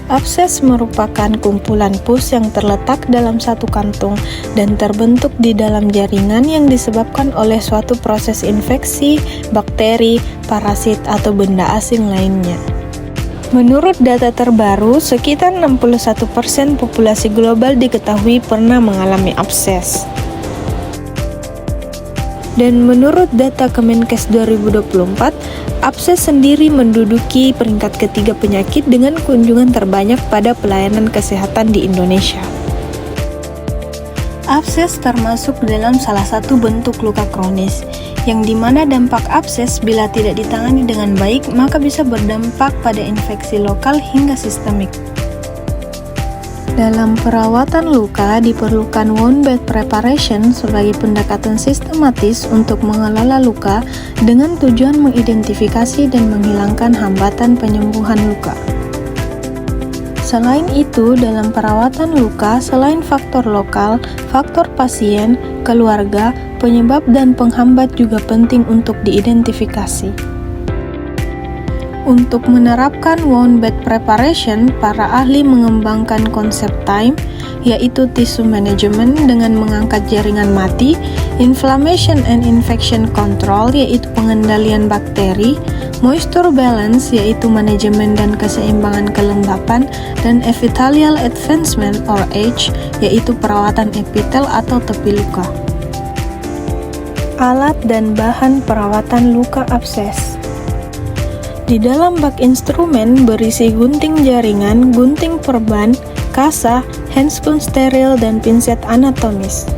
Abses merupakan kumpulan pus yang terletak dalam satu kantung dan terbentuk di dalam jaringan yang disebabkan oleh suatu proses infeksi, bakteri, parasit, atau benda asing lainnya. Menurut data terbaru, sekitar 61% populasi global diketahui pernah mengalami abses. Dan menurut data Kemenkes 2024, abses sendiri menduduki peringkat ketiga penyakit dengan kunjungan terbanyak pada pelayanan kesehatan di Indonesia. Abses termasuk dalam salah satu bentuk luka kronis, yang dimana dampak abses bila tidak ditangani dengan baik maka bisa berdampak pada infeksi lokal hingga sistemik. Dalam perawatan luka diperlukan wound bed preparation sebagai pendekatan sistematis untuk mengelola luka dengan tujuan mengidentifikasi dan menghilangkan hambatan penyembuhan luka. Selain itu, dalam perawatan luka, selain faktor lokal, faktor pasien, keluarga, penyebab dan penghambat juga penting untuk diidentifikasi. Untuk menerapkan wound bed preparation, para ahli mengembangkan konsep TIME, yaitu tissue management dengan mengangkat jaringan mati, inflammation and infection control, yaitu pengendalian bakteri, moisture balance, yaitu manajemen dan keseimbangan kelembapan, dan epithelial advancement or EDGE, yaitu perawatan epitel atau tepi luka. Alat dan bahan perawatan luka abses. Di dalam bak instrumen berisi gunting jaringan, gunting perban, kasa, handscoon steril, dan pinset anatomis.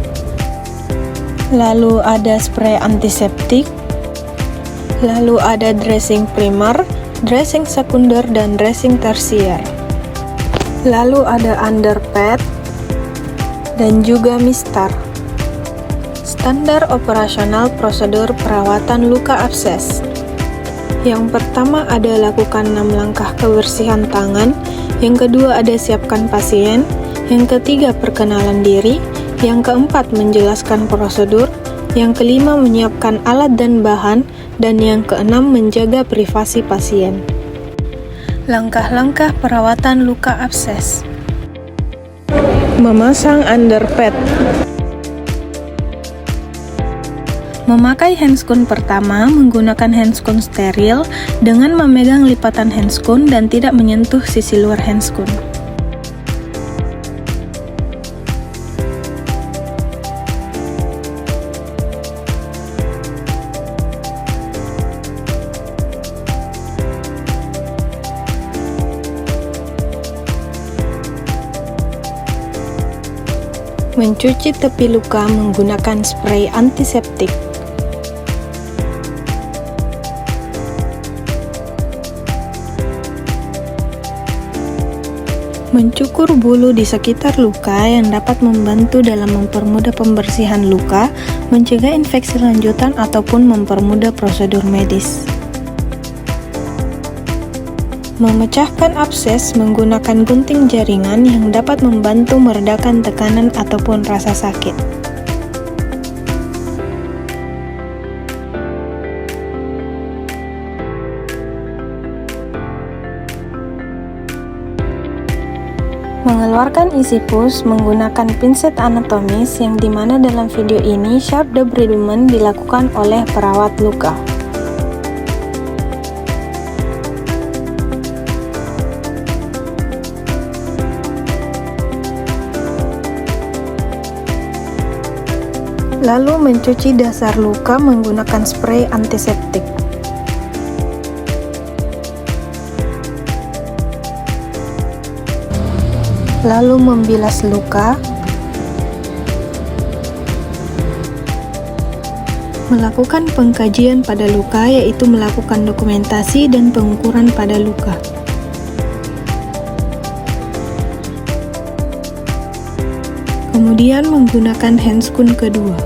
Lalu ada spray antiseptik, lalu ada dressing primer, dressing sekunder, dan dressing tersier. Lalu ada underpad, dan juga mistar. Standar operasional prosedur perawatan luka abses. Yang pertama ada lakukan 6 langkah kebersihan tangan, yang kedua ada siapkan pasien, yang ketiga perkenalan diri, yang keempat menjelaskan prosedur, yang kelima menyiapkan alat dan bahan, dan yang keenam menjaga privasi pasien. Langkah-langkah perawatan luka abses. Memasang underpad. Memakai handscoon pertama menggunakan handscoon steril dengan memegang lipatan handscoon dan tidak menyentuh sisi luar handscoon. Mencuci tepi luka menggunakan spray antiseptik. Mencukur bulu di sekitar luka yang dapat membantu dalam mempermudah pembersihan luka, mencegah infeksi lanjutan ataupun mempermudah prosedur medis. Memecahkan abses menggunakan gunting jaringan yang dapat membantu meredakan tekanan ataupun rasa sakit. Mengeluarkan isi pus menggunakan pinset anatomis yang dimana dalam video ini sharp debridement dilakukan oleh perawat luka. Lalu mencuci dasar luka menggunakan spray antiseptik. Lalu membilas luka, melakukan pengkajian pada luka yaitu melakukan dokumentasi dan pengukuran pada luka. Kemudian menggunakan handscoon kedua.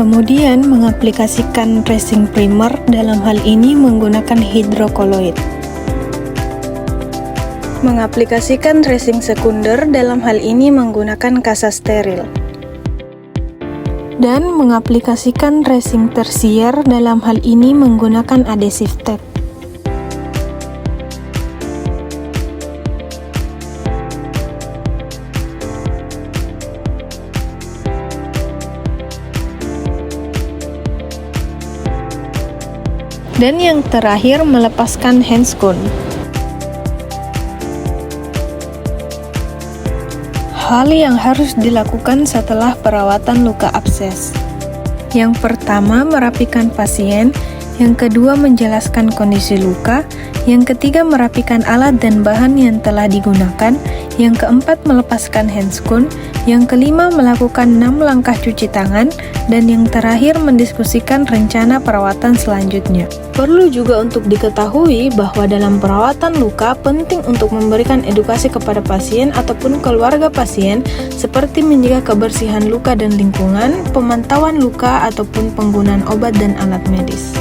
Kemudian mengaplikasikan dressing primer, dalam hal ini menggunakan hidrokoloid. Mengaplikasikan dressing sekunder, dalam hal ini menggunakan kasa steril. dan mengaplikasikan dressing tersier, dalam hal ini menggunakan adhesive tape. Dan yang terakhir, melepaskan handscoon. Hal yang harus dilakukan setelah perawatan luka abses. Yang pertama, merapikan pasien. Yang kedua, menjelaskan kondisi luka. Yang ketiga, merapikan alat dan bahan yang telah digunakan. Yang keempat, melepaskan handscoon. Yang kelima, melakukan 6 langkah cuci tangan. Dan yang terakhir, mendiskusikan rencana perawatan selanjutnya. Perlu juga untuk diketahui bahwa dalam perawatan luka penting untuk memberikan edukasi kepada pasien ataupun keluarga pasien seperti menjaga kebersihan luka dan lingkungan, pemantauan luka ataupun penggunaan obat dan alat medis.